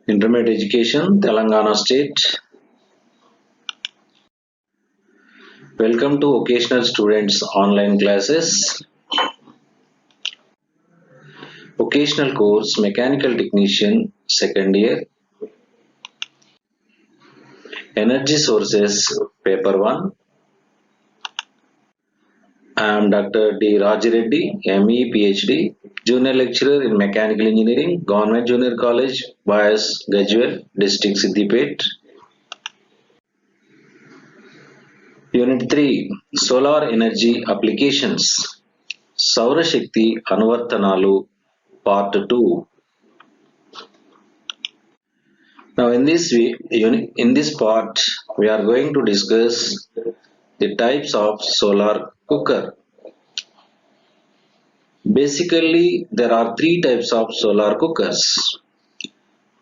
Intermediate education, Telangana state. Welcome to occasional students online classes. Occasional course Mechanical Technician second year. Energy sources paper 1. I am Dr. D. Rajireddy, ME PhD, Junior Lecturer in Mechanical Engineering, Government Junior College, Bias, Gajwal, District Siddipet. Unit 3 Solar Energy Applications Saura Shakti Anuvartanalu Part 2. Now in this part we are going to discuss the types of solar cooker. Basically there are three types of solar cookers.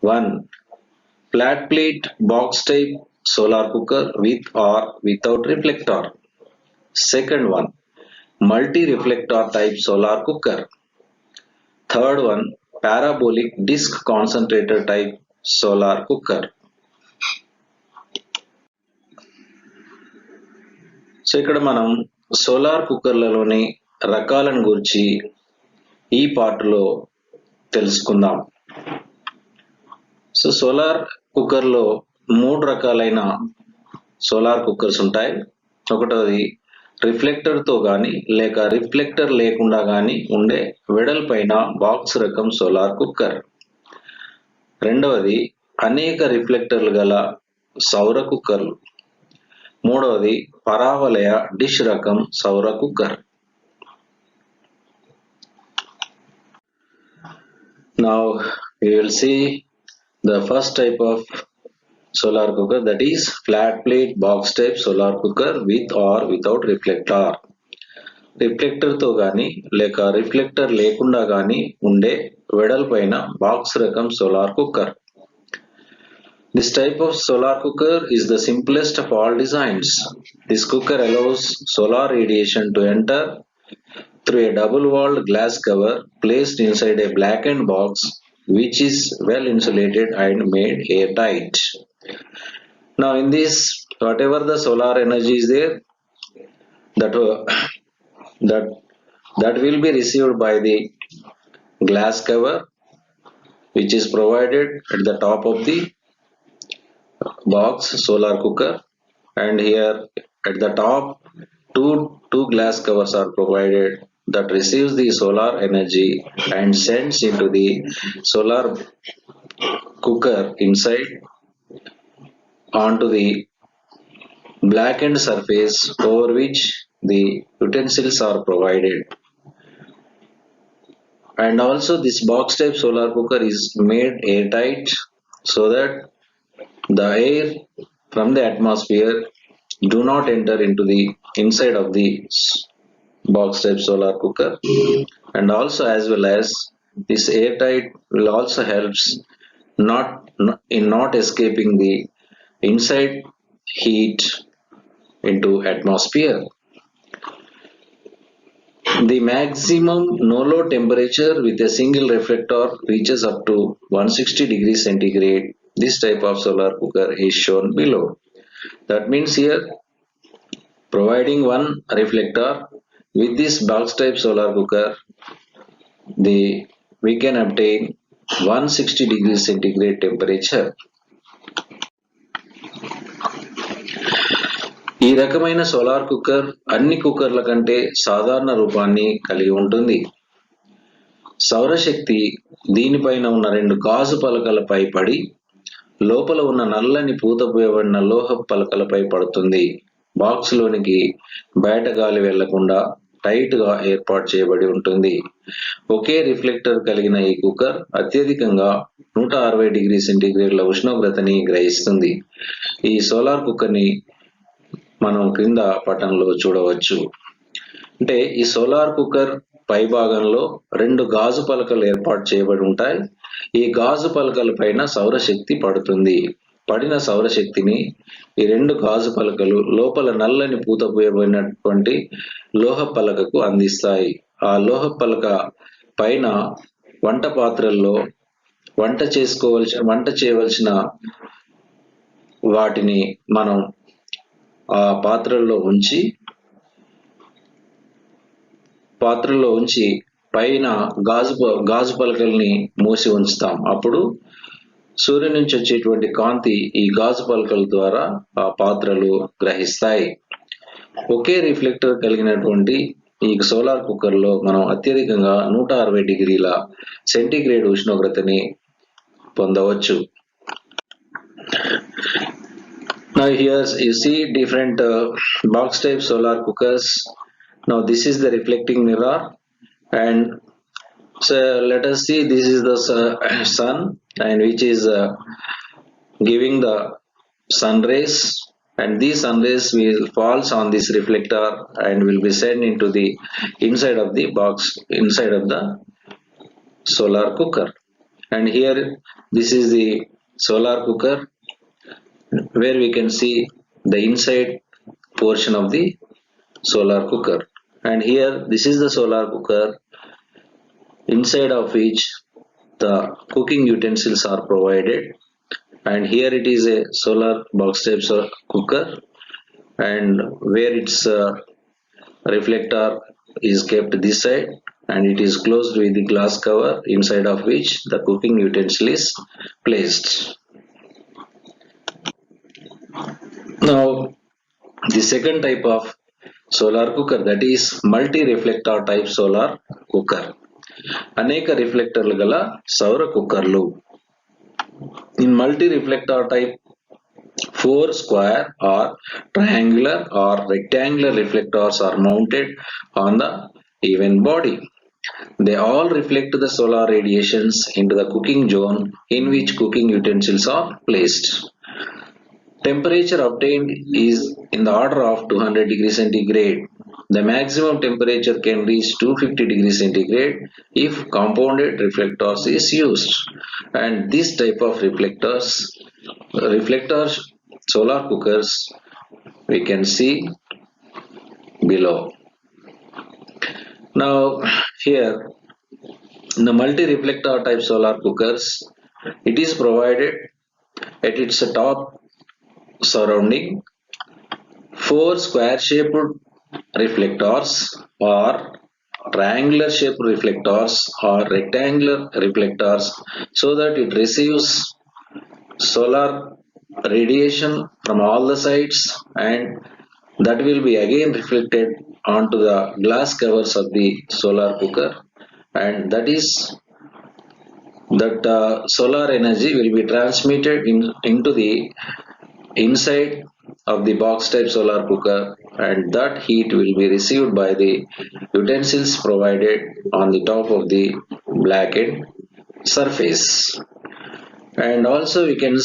1. Flat plate box type solar cooker with or without reflector. Second one, multi-reflector type solar cooker. Third one, parabolic disc concentrator type solar cooker. So ఇక్కడ మనం solar కుక్కర్లలోని రకాలను గురించి ఈ పార్ట్లో తెలుసుకుందాం. So solar కుక్కర్లో 3 రకాలైన solar cookers ఉంటాయి. ఒకటోది రిఫ్లెక్టర్ తో గాని లేక రిఫ్లెక్టర్ లేకుండా గాని ఉండే వెడల్పైన బాక్స్ రకం సోలార్ కుక్కర్. రెండవది అనేక రిఫ్లెక్టర్లు గల సౌర కుక్కర్లు. మూడవది పరావలయ డిష్ రకం సౌర cooker. Now we will see the first type of solar cooker, that is flat plate box type solar cooker with or without reflector. Reflector తో గాని లేక రిఫ్లెక్టర్ లేకుండా గాని ఉండే వెడల్పైన బాక్స్ రకం solar cooker. This type of solar cooker is the simplest of all designs. This cooker allows solar radiation to enter through a double-walled glass cover placed inside a blackened box which is well insulated and made airtight. Now in this, whatever the solar energy is there, that will be received by the glass cover which is provided at the top of the box solar cooker, and here at the top two glass covers are provided that receives the solar energy and sends into the solar cooker inside onto the blackened surface over which the utensils are provided. And also this box type solar cooker is made airtight so that the air from the atmosphere do not enter into the inside of the box type solar cooker, and also as well as this airtight will also helps not escaping the inside heat into atmosphere. The maximum no load temperature with a single reflector reaches up to 160 degrees centigrade. This type of solar cooker is shown below. That means here providing one reflector with this box type solar cooker, we can obtain 160 degrees centigrade temperature. ఈ రకమైన solar cooker అన్ని కుక్కర్ల కంటే సాధారణ రూపాన్ని కలిగి ఉంటుంది. సౌరశక్తి దీనిపైన ఉన్న 2 గాజు పలకలపై పడి లోపల ఉన్న నల్లని పూతపోయబడిన లోహ పలకలపై పడుతుంది. బాక్స్ లోనికి బయట గాలి వెళ్లకుండా టైట్ గా ఏర్పాటు చేయబడి ఉంటుంది. ఒకే రిఫ్లెక్టర్ కలిగిన ఈ కుక్కర్ అత్యధికంగా 160 డిగ్రీ సెంటీగ్రేడ్ల ఉష్ణోగ్రతని గ్రహిస్తుంది. ఈ సోలార్ కుక్కర్ ని మనం క్రింద పటంలో చూడవచ్చు. అంటే ఈ సోలార్ కుక్కర్ పై భాగంలో 2 గాజు పలకలు ఏర్పాటు చేయబడి ఉంటాయి. ఈ గాజు పలకల పైన సౌరశక్తి పడుతుంది. పడిన సౌరశక్తిని ఈ 2 గాజు పలకలు లోపల నల్లని పూతపోయబడినటువంటి లోహ పలకకు అందిస్తాయి. ఆ లోహ పలక పైన వంట పాత్రల్లో వంట చేయవలసిన వాటిని మనం ఆ పాత్రల్లో ఉంచి పైన గాజు పలకల్ని మూసి ఉంచుతాం. అప్పుడు సూర్యుని నుంచి వచ్చేటువంటి కాంతి ఈ గాజు పలకల ద్వారా ఆ పాత్రలు గ్రహిస్తాయి. ఒకే రిఫ్లెక్టర్ కలిగినటువంటి ఈ సోలార్ కుక్కర్ లో మనం అత్యధికంగా 160 డిగ్రీల సెంటీగ్రేడ్ ఉష్ణోగ్రతని పొందవచ్చు. Now here you see different box type solar cookers. Now this is the reflecting mirror, and so let us see, this is the sun, and which is giving the sun rays, and these sun rays will falls on this reflector and will be sent into the inside of the box, inside of the solar cooker. And here this is the solar cooker, where we can see the inside portion of the solar cooker. And here this is the solar cooker, inside of which the cooking utensils are provided. And here it is a solar box type cooker, and where its reflector is kept this side, and it is closed with the glass cover, inside of which the cooking utensil is placed. Now the second type of solar cooker, that is multi-reflector type solar cooker. అనేక రిఫ్లెక్టర్లు గల సౌర కుక్కర్లు. In multi-reflector type, 4 square or triangular or rectangular reflectors are mounted on the even body. They all reflect the solar radiations into the cooking zone in which cooking utensils are placed. Temperature obtained is in the order of 200 degrees centigrade. The maximum temperature can reach 250 degrees centigrade if compounded reflectors is used. And this type of reflectors solar cookers we can see below. Now here in the multi-reflector type solar cookers, it is provided at its top surrounding 4 square shaped reflectors or triangular shaped reflectors or rectangular reflectors, so that it receives solar radiation from all the sides, and that will be again reflected onto the glass covers of the solar cooker, and that solar energy will be transmitted into the inside of the box type solar cooker, and that heat will be received by the utensils provided on the top of the blackened surface. And also we can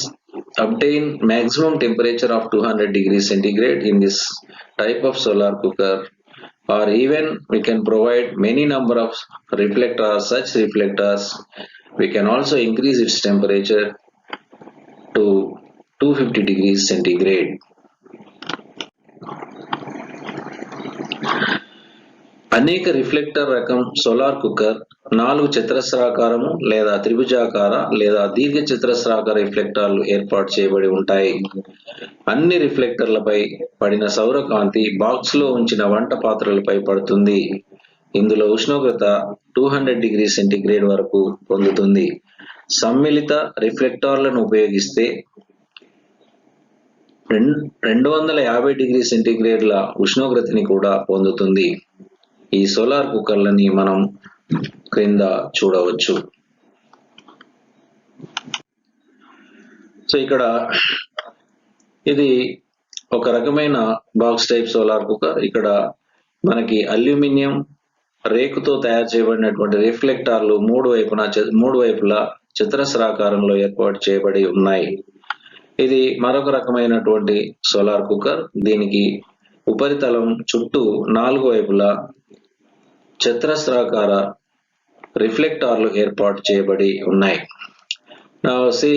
obtain maximum temperature of 200 degrees centigrade in this type of solar cooker, or even we can provide many number of such reflectors. We can also increase its temperature to 250 degrees centigrade. అనేక reflector రకం solar cooker 4 చతురస్రాకారము లేదా త్రిభుజాకార లేదా దీర్ఘ చతురస్రాకార రిఫ్లెక్టర్లు ఏర్పాటు చేయబడి ఉంటాయి. అన్ని రిఫ్లెక్టర్లపై పడిన సౌర కాంతి బాక్స్ లో ఉంచిన వంట పాత్రలపై పడుతుంది. ఇందులో ఉష్ణోగ్రత 200 డిగ్రీ సెంటీగ్రేడ్ వరకు పొందుతుంది. సమ్మిళిత రిఫ్లెక్టర్లను ఉపయోగిస్తే 250 డిగ్రీ సెంటీగ్రేడ్ల ఉష్ణోగ్రతని కూడా పొందుతుంది. ఈ సోలార్ కుక్కర్లని మనం క్రింద చూడవచ్చు. సో ఇక్కడ ఇది ఒక రకమైన బాక్స్ టైప్ సోలార్ కుక్కర్. ఇక్కడ మనకి అల్యూమినియం రేకుతో తయారు చేయబడినటువంటి రిఫ్లెక్టర్లు మూడు వైపులా చతురస్రాకారంలో ఏర్పాటు చేయబడి ఉన్నాయి. ఇది మరొక రకమైనటువంటి సోలార్ కుక్కర్. దీనికి ఉపరితలం చుట్టూ 4 వైపులా చతురస్రాకార రిఫ్లెక్టర్లు ఏర్పాటు చేయబడి ఉన్నాయి. Now see,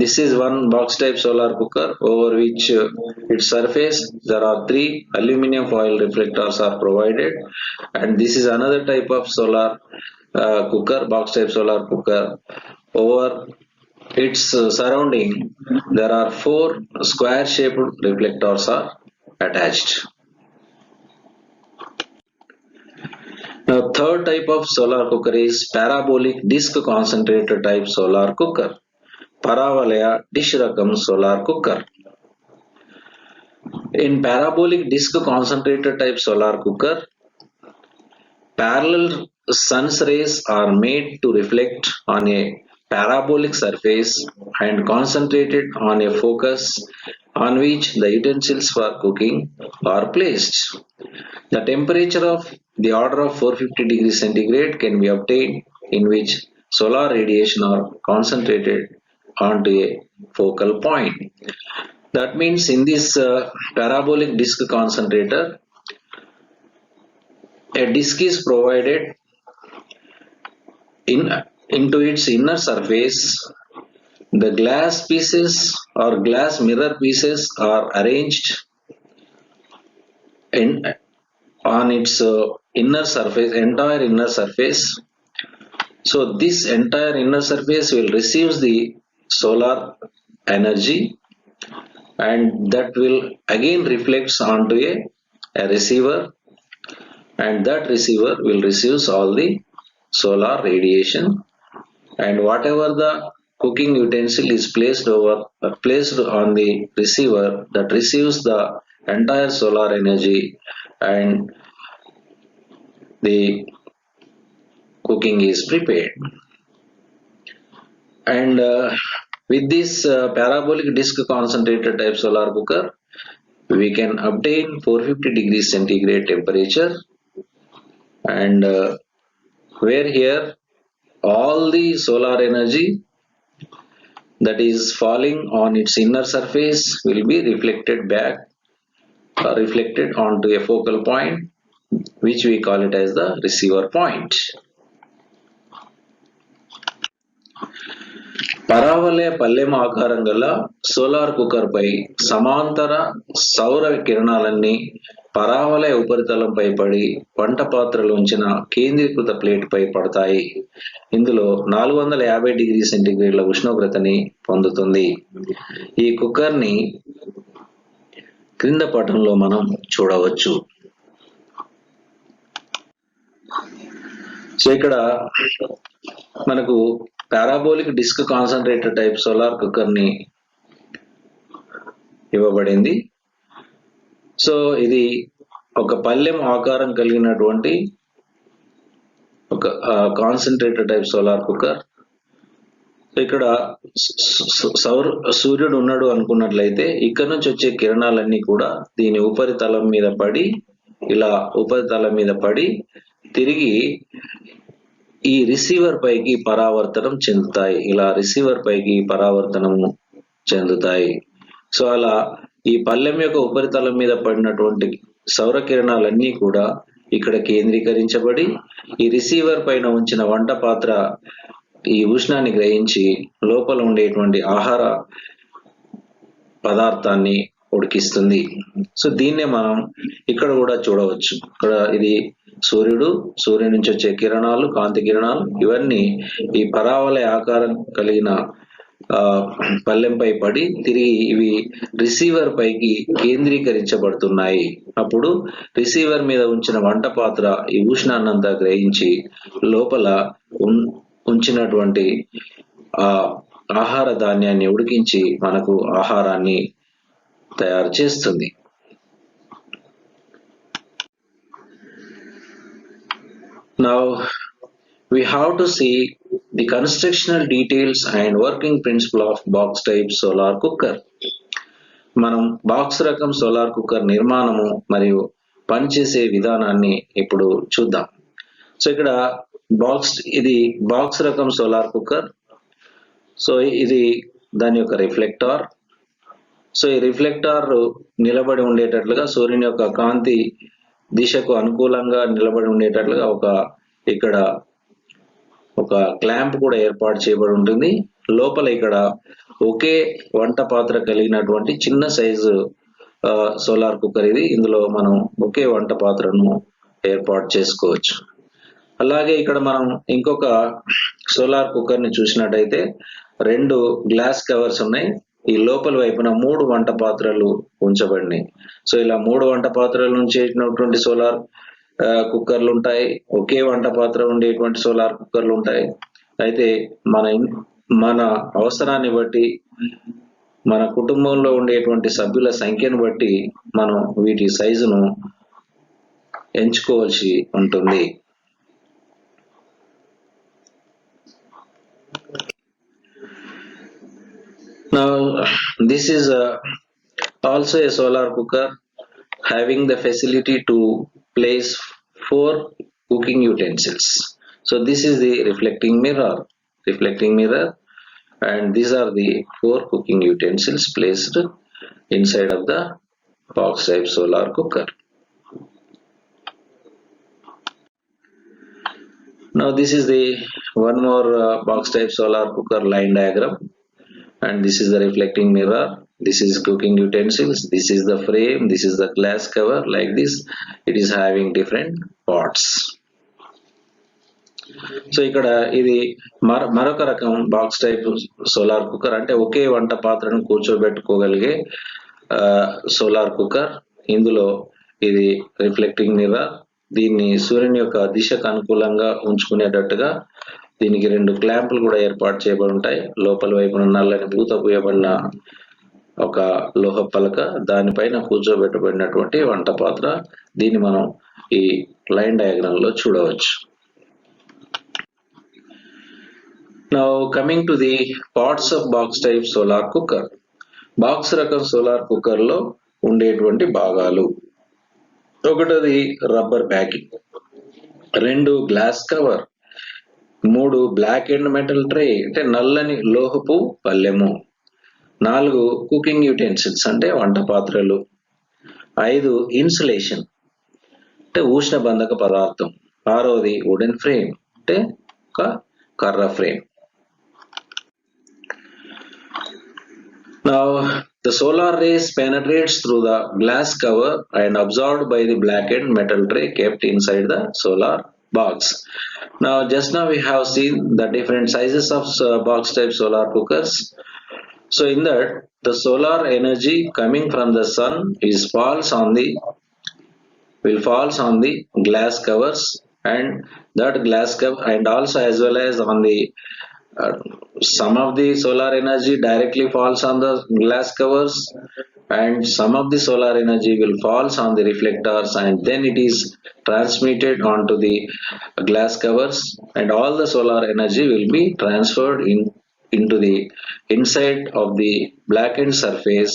this is one box type solar cooker over which its surface there are 3 aluminum foil reflectors are provided, and this is another type of solar cooker, box type solar cooker, over its surrounding, there are 4 square shaped reflectors are attached. Now, third type of solar cooker is parabolic disc concentrator type solar cooker. Paravalaya dish rakam solar cooker. In parabolic disc concentrator type solar cooker, parallel sun's rays are made to reflect on a parabolic surface and concentrated on a focus on which the utensils for cooking are placed. The temperature of the order of 450 degrees centigrade can be obtained in which solar radiation are concentrated onto a focal point. That means in this parabolic disc concentrator, a disc is provided into its inner surface. The glass pieces or glass mirror pieces are arranged on its entire inner surface. So this entire inner surface will receive the solar energy, and that will again reflects onto a receiver, and that receiver will receive all the solar radiation, and whatever the cooking utensil is placed on the receiver, that receives the entire solar energy, and the cooking is prepared. And with this parabolic disc concentrator type solar cooker, we can obtain 450 degrees centigrade temperature, and where here all the solar energy that is falling on its inner surface will be reflected onto a focal point, which we call it as the receiver point. పరావలయ పల్లెం ఆకారం గల solar cooker పై సమాంతర సౌర కిరణాలన్నీ పరావలయ ఉపరితలంపై పడి వంట పాత్రలో ఉంచిన కేంద్రీకృత ప్లేట్ పై పడతాయి. ఇందులో 450 డిగ్రీ సెంటీగ్రేడ్ల ఉష్ణోగ్రతని పొందుతుంది. ఈ కుక్కర్ ని క్రింద పటంలో మనం చూడవచ్చు. సో ఇక్కడ మనకు parabolic disc concentrator type solar cooker ని ఇవ్వబడింది. సో ఇది ఒక పల్లెం ఆకారం కలిగినటువంటి ఒక కాన్సన్ట్రేటర్ టైప్ సోలార్ కుక్కర్. ఇక్కడ సూర్యుడు ఉన్నాడు అనుకున్నట్లయితే ఇక్కడ నుంచి వచ్చే కిరణాలన్నీ కూడా దీని ఉపరితలం మీద పడి తిరిగి ఈ రిసీవర్ పైకి పరావర్తనం చెందుతాయి. సో అలా ఈ పల్లెం యొక్క ఉపరితలం మీద పడినటువంటి సౌర కిరణాలన్నీ కూడా ఇక్కడ కేంద్రీకరించబడి ఈ రిసీవర్ పైన ఉంచిన వంట పాత్ర ఈ ఉష్ణాన్ని గ్రహించి లోపల ఉండేటువంటి ఆహార పదార్థాన్ని ఉడికిస్తుంది. సో దీన్నే మనం ఇక్కడ కూడా చూడవచ్చు. ఇక్కడ ఇది సూర్యుడి నుంచి వచ్చే కిరణాలు, కాంతి కిరణాలు, ఇవన్నీ ఈ పరావలయ ఆకారం కలిగిన పల్లెంపై పడి తిరిగి ఇవి రిసీవర్ పైకి కేంద్రీకరించబడుతున్నాయి. అప్పుడు రిసీవర్ మీద ఉంచిన వంట పాత్ర ఈ ఉష్ణాన్నంతా గ్రహించి లోపల ఉంచినటువంటి ఆహార ధాన్యాన్ని ఉడికించి మనకు ఆహారాన్ని తయారు చేస్తుంది. Now we have to see the constructional details and working principle of box type solar cooker. మనం బాక్స్ రకం సోలార్ కుక్కర్ నిర్మాణము మరియు పనిచేసే విధానాన్ని ఇప్పుడు చూద్దాం. సో ఇక్కడ ఇది బాక్స్ రకం సోలార్ కుక్కర్. సో ఇది దాని యొక్క రిఫ్లెక్టార్. సో ఈ రిఫ్లెక్టార్ నిలబడి ఉండేటట్లుగా సూర్యుని యొక్క కాంతి దిశకు అనుకూలంగా నిలబడి ఉండేటట్లుగా ఇక్కడ ఒక క్లాంప్ కూడా ఏర్పాటు చేయబడి ఉంటుంది. లోపల ఇక్కడ ఒకే వంట పాత్ర కలిగినటువంటి చిన్న సైజు సోలార్ కుక్కర్ ఇది. ఇందులో మనం ఒకే వంట పాత్రను ఏర్పాటు చేసుకోవచ్చు. అలాగే ఇక్కడ మనం ఇంకొక సోలార్ కుక్కర్ ని చూసినట్టయితే 2 గ్లాస్ కవర్స్ ఉన్నాయి. ఈ లోపల వైపున 3 వంట పాత్రలు ఉంచబడినాయి. సో ఇలా 3 వంట పాత్రల నుంచి చేసినటువంటి సోలార్ కుక్కర్లు ఉంటాయి. ఒకే వంట పాత్ర ఉండేటువంటి సోలార్ కుక్కర్లు ఉంటాయి. అయితే మన అవసరాన్ని బట్టి, మన కుటుంబంలో ఉండేటువంటి సభ్యుల సంఖ్యను బట్టి మనం వీటి సైజును ఎంచుకోవాల్సి ఉంటుంది. Now this is also a solar cooker having the facility to place 4 cooking utensils. So this is the reflecting mirror, and these are the 4 cooking utensils placed inside of the box type solar cooker. Now this is the one more box type solar cooker line diagram, and this is the reflecting mirror, this is cooking utensils, this is the frame, this is the glass cover. Like this it is having different parts. So ఇక్కడ ఇది మరొక రకం box type solar cooker, అంటే ఒకే వంట పాత్రను కూర్చోబెట్టుకోగలిగే solar cooker. ఇందులో ఇది reflecting mirror, దీన్ని సూర్యుని యొక్క దిశకు అనుకూలంగా ఉంచుకునేటట్టుగా దీనికి 2 క్లాంపులు కూడా ఏర్పాటు చేయబడి ఉంటాయి. లోపల వైపున నల్లని పూత పూయబడిన ఒక లోహ పలక, దానిపైన కూర్చోబెట్టబడినటువంటి వంట పాత్ర. దీన్ని మనం ఈ లైన్ డయాగ్రామ్ లో చూడవచ్చు. Now coming to the parts of box type solar cooker. Box రకం సోలార్ కుక్కర్ లో ఉండేటువంటి భాగాలు: ఒకటిది rubber packing, 2 glass cover, 3 black and metal tray అంటే నల్లని లోహపు పల్లెము, 4 కుకింగ్ యుటెన్సిల్స్ అంటే వంట పాత్రలు, 5 ఇన్సులేషన్ అంటే ఉష్ణబంధక పదార్థం, 6వది వుడెన్ ఫ్రేమ్ అంటే ఒక కర్ర frame. Now the solar rays penetrates through the glass cover and absorbed by the blackened metal tray kept inside the solar box. Now just now we have seen the different sizes of box type solar cookers. So in that the solar energy coming from the sun falls on the glass covers, and that glass cover, and also as well as on the some of the solar energy directly falls on the glass covers, and some of the solar energy will falls on the reflectors, and then it is transmitted onto the glass covers, and all the solar energy will be transferred into the inside of the blackened surface,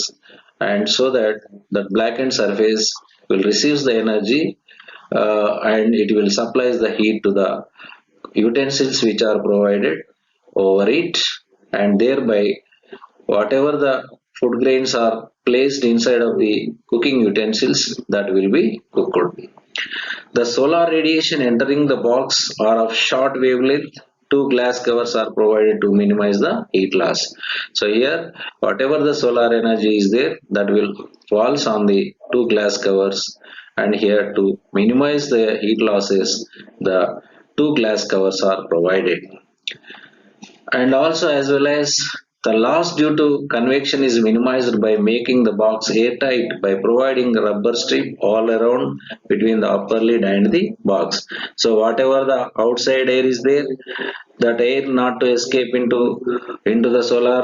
and so that the blackened surface will receive the energy, and it will supply the heat to the utensils which are provided over it, and thereby whatever the food grains are placed inside of the cooking utensils, that will be cooked. The solar radiation entering the box are of short wavelength. 2 glass covers are provided to minimize the heat loss. So here whatever the solar energy is there, that will falls on the 2 glass covers, and here to minimize the heat losses, the 2 glass covers are provided. And also as well as the loss due to convection is minimized by making the box airtight by providing a rubber strip all around between the upper lid and the box. So whatever the outside air is there, that air not to escape into the solar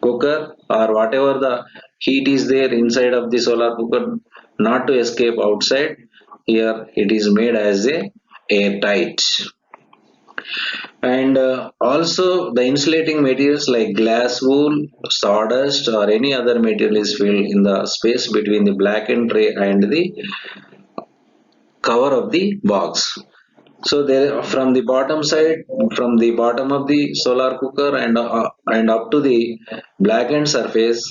cooker, or whatever the heat is there inside of the solar cooker not to escape outside, here it is made as a airtight. And also the insulating materials like glass wool, sawdust, or any other material is filled in the space between the blackened tray and the cover of the box. So there from the bottom side, from the bottom of the solar cooker and up to the blackened surface,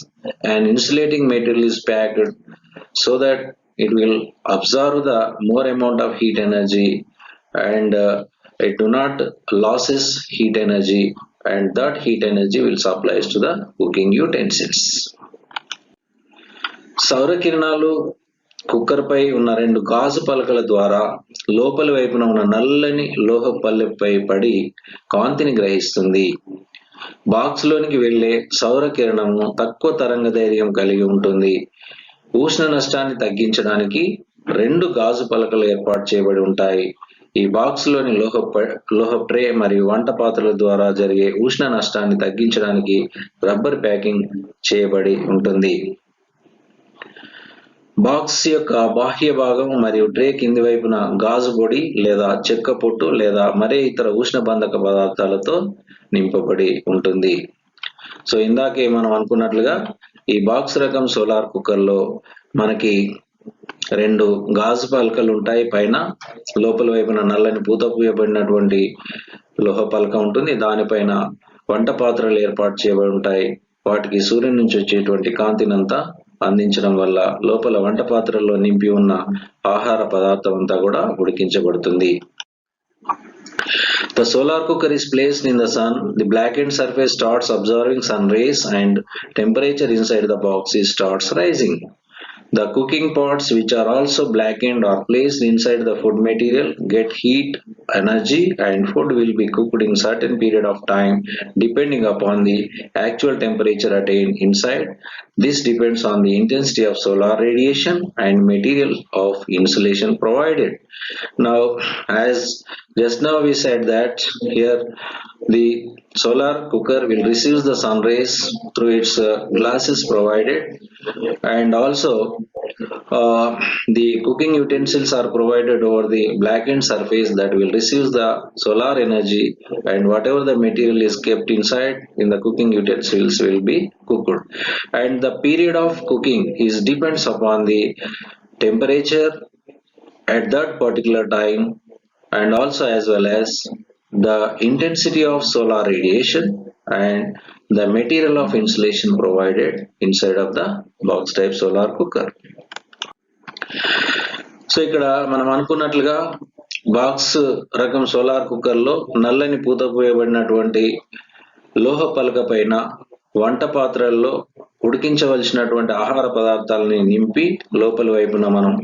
an insulating material is packed so that it will absorb the more amount of heat energy, and it do not losses heat energy, and that heat energy will supplies to the cooking utensils. సౌర కిరణాలు cooker పై ఉన్న 2 గాజు పలకల ద్వారా లోపలి వైపున ఉన్న నల్లని లోహ పల్లెపై పడి కాంతిని గ్రహిస్తుంది. బాక్స్ లోనికి వెళ్లే సౌర కిరణము తక్కువ తరంగదైర్ఘ్యం కలిగి ఉంటుంది. ఉష్ణ నష్టాన్ని తగ్గించడానికి 2 గాజు పలకలు ఏర్పాటు చేయబడి ఉంటాయి. ఈ బాక్స్ లోని లోహ ట్రే మరియు వంట పాత్రల ద్వారా జరిగే ఉష్ణ నష్టాన్ని తగ్గించడానికి రబ్బర్ ప్యాకింగ్ చేయబడి ఉంటుంది. బాక్స్ యొక్క బాహ్య భాగం మరియు ట్రే కింది వైపున గాజు పొడి లేదా చెక్క పొట్టు లేదా మరే ఇతర ఉష్ణబంధక పదార్థాలతో నింపబడి ఉంటుంది. సో ఇందాకే మనం అనుకున్నట్లుగా ఈ బాక్స్ రకం సోలార్ కుక్కర్ లో మనకి 2 గాజు పలకలు ఉంటాయి. పైన లోపల వైపున నల్లని పూత పూయబడినటువంటి లోహ పలక ఉంటుంది. దానిపైన వంట పాత్రలు ఏర్పాటు చేయబడి ఉంటాయి. వాటికి సూర్యుని నుంచి వచ్చేటువంటి కాంతినంతా అందించడం వల్ల లోపల వంట పాత్రల్లో నింపి ఉన్న ఆహార పదార్థం అంతా కూడా ఉడికించబడుతుంది. The solar cooker is placed in the sun. The blackened surface starts absorbing sun rays and temperature inside the box starts rising. The cooking pots, which are also blackened, are placed inside the food material, get heat, energy, and food will be cooked in certain period of time depending upon the actual temperature attained inside. This depends on the intensity of solar radiation and material of insulation provided. Now, as just now we said that here the solar cooker will receive the sun rays through its glasses provided, and also the cooking utensils are provided over the blackened surface that will receive the solar energy, and whatever the material is kept inside in the cooking utensils will be cooked. And the period of cooking is depends upon the temperature at that particular time, and also as well as the intensity of solar radiation and the material of insulation provided inside of the box type solar cooker. So ఇక్కడ మనం అనుకున్నట్లుగా box రకం solar cooker లో నల్లని పూత పోయబడినటువంటి లోహ పలక పైన వంట పాత్రల్లో ఉడికించవలసినటువంటి ఆహార పదార్థాలని నింపి లోపలి వైపున మనం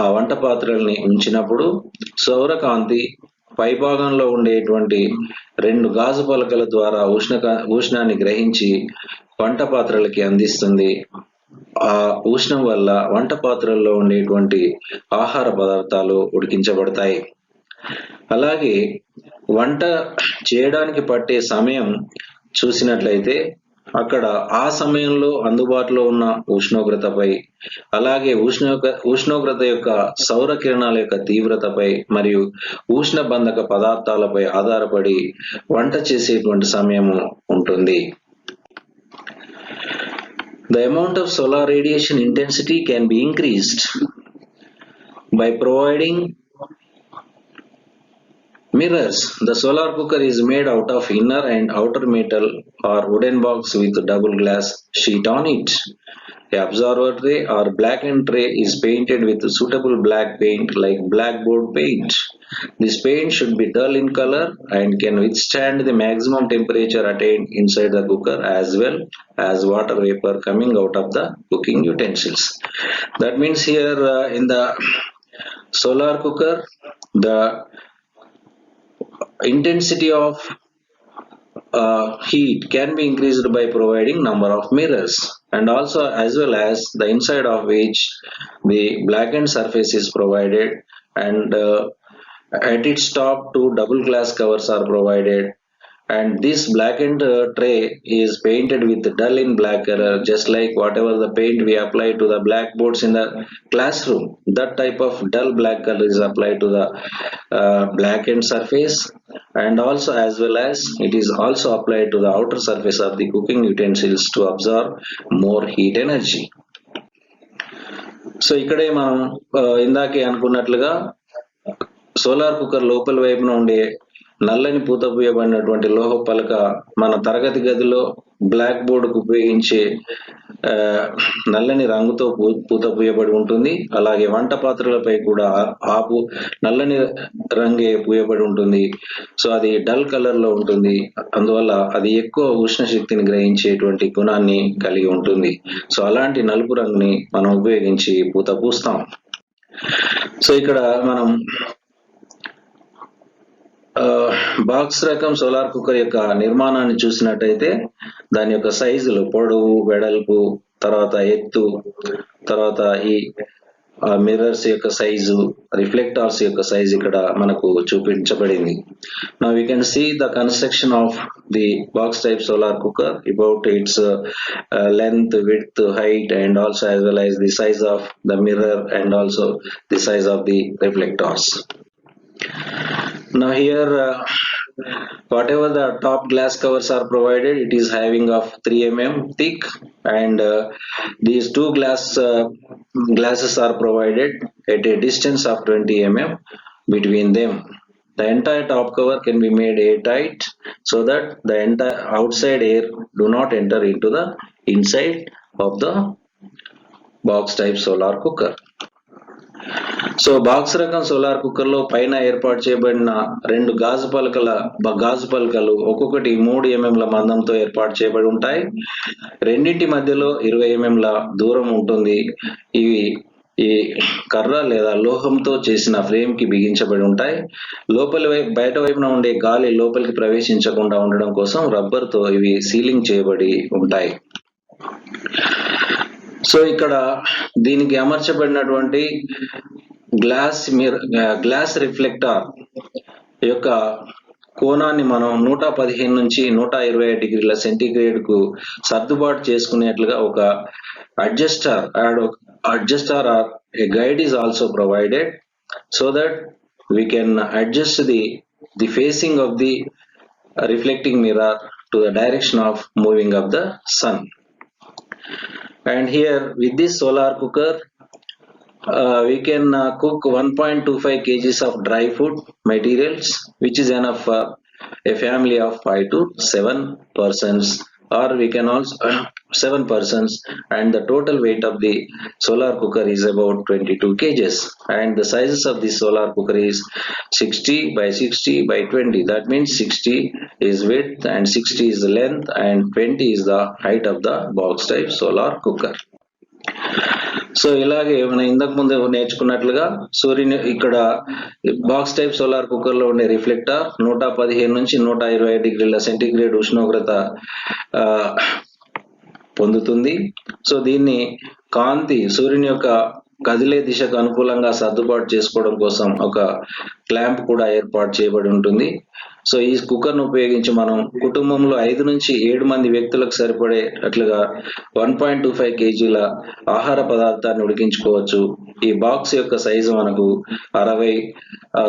ఆ వంట పాత్రల్ని ఉంచినప్పుడు సౌరకాంతి పై భాగంలో ఉండేటువంటి 2 గాజు పలకల ద్వారా ఉష్ణాన్ని గ్రహించి వంట పాత్రలకి అందిస్తుంది. ఆ ఉష్ణం వల్ల వంట పాత్రల్లో ఉండేటువంటి ఆహార పదార్థాలు ఉడికించబడతాయి. అలాగే వంట చేయడానికి పట్టే సమయం చూసినట్లయితే అక్కడ ఆ సమయంలో అందుబాటులో ఉన్న ఉష్ణోగ్రతపై, అలాగే ఉష్ణోగ్రత యొక్క సౌర కిరణాల యొక్క తీవ్రతపై మరియు ఉష్ణ బంధక పదార్థాలపై ఆధారపడి వంట చేసేటువంటి సమయము ఉంటుంది. The amount of solar radiation intensity can be increased by providing mirrors. The solar cooker is made out of inner and outer metal or wooden box with double glass sheet on it. A observer tray or blackened tray is painted with suitable black paint like blackboard paint. This paint should be dull in color and can withstand the maximum temperature attained inside the cooker as well as water vapor coming out of the cooking utensils. That means here in the solar cooker, the intensity of heat can be increased by providing number of mirrors, and also as well as the inside of which the blackened surface is provided, and at its top 2 double glass covers are provided, and this blackened tray is painted with dull in black color, just like whatever the paint we apply to the blackboards in the classroom. That type of dull black color is applied to the blackened surface, and also as well as it is also applied to the outer surface of the cooking utensils to absorb more heat energy. So ఇక్కడే మనం ఇందాకే అనుకున్నట్లుగా solar cooker లోపల వైపున ఉండే నల్లని పూత పూయబడినటువంటి లోహ పలక మన తరగతి గదిలో బ్లాక్ బోర్డుకు ఉపయోగించే నల్లని రంగుతో పూత పూయబడి ఉంటుంది. అలాగే వంట పాత్రలపై కూడా నల్లని రంగే పూయబడి ఉంటుంది. సో అది డల్ కలర్ లో ఉంటుంది. అందువల్ల అది ఎక్కువ ఉష్ణ శక్తిని గ్రహించేటువంటి గుణాన్ని కలిగి ఉంటుంది. సో అలాంటి నలుపు రంగుని మనం ఉపయోగించి పూత పూస్తాం. సో ఇక్కడ మనం బాక్స్ రకం సోలార్ కుక్కర్ యొక్క నిర్మాణాన్ని చూసినట్టయితే దాని యొక్క సైజులు పొడవు, వెడల్పు, తర్వాత ఎత్తు, తర్వాత ఈ మిర్రర్స్ యొక్క సైజు, రిఫ్లెక్టార్స్ యొక్క సైజ్ ఇక్కడ మనకు చూపించబడింది. Now we can see the construction of the box type solar cooker about its length, width, height, and also as well as the size of the mirror and also the size of the reflectors. Now here whatever the top glass covers are provided, it is having of 3 mm thick, and these two glasses are provided at a distance of 20 mm between them. The entire top cover can be made airtight so that the entire outside air do not enter into the inside of the box type solar cooker. So box రకం solar cooker లో పైన ఏర్పాటు చేయబడిన రెండు గాజు పలకలు ఒక్కొక్కటి 3 mm మందంతో ఏర్పాటు చేయబడి ఉంటాయి. రెండింటి మధ్యలో 20 mm దూరం ఉంటుంది. ఇవి ఈ కర్ర లేదా లోహంతో చేసిన ఫ్రేమ్ కి బిగించబడి ఉంటాయి. బయట వైపున ఉండే గాలి లోపలికి ప్రవేశించకుండా ఉండడం కోసం రబ్బర్ తో ఇవి సీలింగ్ చేయబడి ఉంటాయి. సో ఇక్కడ దీనికి అమర్చబడినటువంటి గ్లాస్ రిఫ్లెక్టర్ యొక్క కోణాన్ని మనం 115 నుంచి 120 డిగ్రీల సెంటీగ్రేడ్ కు సర్దుబాటు చేసుకునేట్లుగా ఒక adjuster or a guide is also provided so that we can adjust the facing of the reflecting mirror to the direction of moving of the sun. And here with this solar cooker we can cook 1.25 kgs of dry food materials, which is enough for a family of 5 to 7 persons, or we can also 7 persons, and the total weight of the solar cooker is about 22 kgs, and the sizes of the solar cooker is 60 by 60 by 20. That means 60 is width and 60 is the length and 20 is the height of the box type solar cooker. So ఇలాగే మనం ఇంతకు ముందు నేర్చుకున్నట్లుగా ఇక్కడ box type solar cooker లో ఉండే reflector 115 నుంచి 120 డిగ్రీల centigrade ఉష్ణోగ్రత పొందుతుంది. సో దీన్ని కాంతి సూర్యుని యొక్క కదిలే దిశకు అనుకూలంగా సర్దుబాటు చేసుకోవడం కోసం ఒక క్లాంప్ కూడా ఏర్పాటు చేయబడి ఉంటుంది. సో ఈ కుక్కర్ ను ఉపయోగించి మనం కుటుంబంలో 5 నుంచి 7 మంది వ్యక్తులకు సరిపడేటట్లుగా 1.25 kgల ఆహార పదార్థాన్ని ఉడికించుకోవచ్చు. ఈ బాక్స్ యొక్క సైజు మనకు 60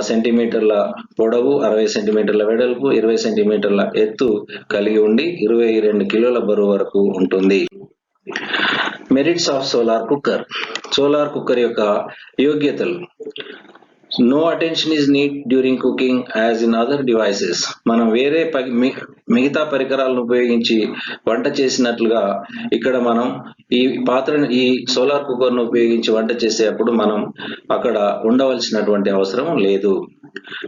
సెంటీమీటర్ల పొడవు, 60 సెంటీమీటర్ల వెడల్పు, 20 సెంటీమీటర్ల ఎత్తు కలిగి ఉండి 22 కిలోల బరువు వరకు ఉంటుంది. Merits of solar cooker. Solar cooker యొక్క యోగ్యతలు. No attention is needed during cooking as in other devices. మనం వేరే మిగతా పరికరాలను ఉపయోగించి వంట చేసినట్లుగా ఇక్కడ మనం ఈ సోలార్ కుక్కర్ ను ఉపయోగించి వంట చేసేటప్పుడు మనం అక్కడ ఉండవలసినటువంటి అవసరం లేదు.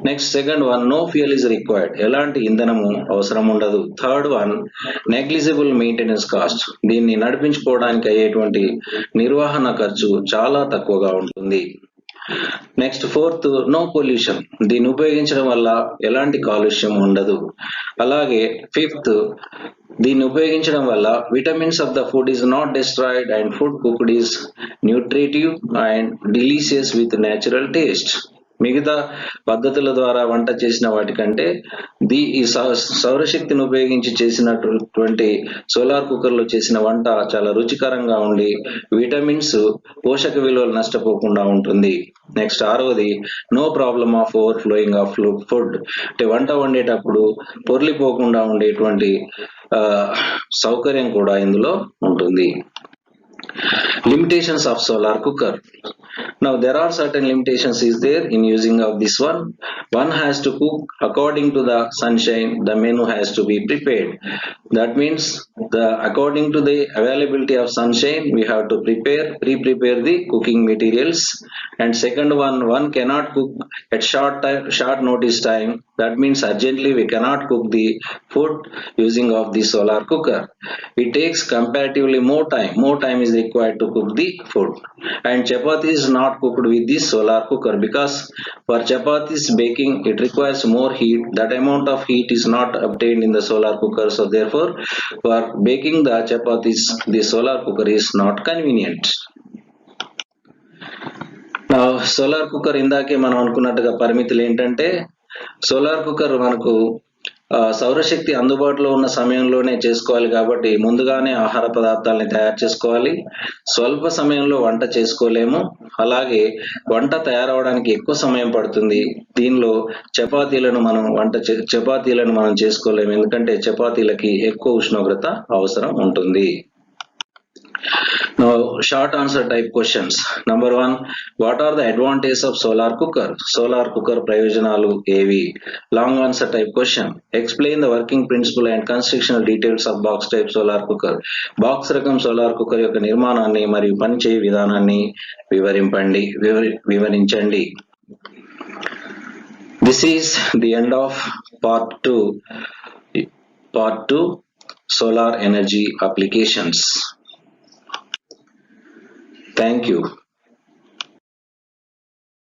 Next second one, no fuel is required. ఎలాంటి ఇంధనము అవసరం ఉండదు. Third one, negligible maintenance cost. దీన్ని నడిపించుకోవడానికి అయ్యేటువంటి నిర్వహణ ఖర్చు చాలా తక్కువగా ఉంటుంది. Next fourth, no pollution. దీన్ని ఉపయోగించడం వల్ల ఎలాంటి కాలుష్యం ఉండదు. అలాగే ఫిఫ్త్, దీన్ని ఉపయోగించడం వల్ల vitamins of the food is not destroyed and food cooked is nutritive and delicious with natural taste. మిగతా పద్ధతుల ద్వారా వంట చేసిన వాటికంటే ఈ సౌరశక్తిని ఉపయోగించి చేసినటువంటి సోలార్ కుక్కర్ లో చేసిన వంట చాలా రుచికరంగా ఉండి విటమిన్స్, పోషక విలువలు నష్టపోకుండా ఉంటుంది. నెక్స్ట్ ఆరవది, no problem of overflowing of food. అంటే వంట వండేటప్పుడు పొర్లిపోకుండా ఉండేటువంటి సౌకర్యం కూడా ఇందులో ఉంటుంది. Limitations of solar cooker. Now there are certain limitations is there in using of this one. One has to cook according to the sunshine, the menu has to be prepared. That means according to the availability of sunshine, we have to pre-prepare the cooking materials. And second one cannot cook at short notice time. That means urgently we cannot cook the food using of the solar cooker. It takes comparatively more time. More time is required to cook the food. And chapati is not cooked with the solar cooker because for chapatis baking it requires more heat. That amount of heat is not obtained in the solar cooker. So therefore, for baking the chapatis, the solar cooker is not convenient. Solar cooker ఇందాకే మనం అనుకున్నట్టుగా పరిమితులు ఏంటంటే solar cooker మనకు సౌరశక్తి అందుబాటులో ఉన్న సమయంలోనే చేసుకోవాలి కాబట్టి ముందుగానే ఆహార పదార్థాలని తయారు చేసుకోవాలి. స్వల్ప సమయంలో వంట చేసుకోలేము. అలాగే వంట తయారవడానికి ఎక్కువ సమయం పడుతుంది. దీనిలో చపాతీలను మనం చేసుకోలేము, ఎందుకంటే చపాతీలకి ఎక్కువ ఉష్ణోగ్రత అవసరం ఉంటుంది. Now, short answer type questions. Number 1, what are the advantages of solar cooker? Solar cooker ప్రయోజనాలు ఏవి? Long answer type question. Explain the working principle and constructional details of box type solar cooker. Box రకం solar cooker యొక్క నిర్మాణాన్ని మరియు పనిచేయు విధానాన్ని వివరించండి. This is the end of part 2 solar energy applications. Thank you.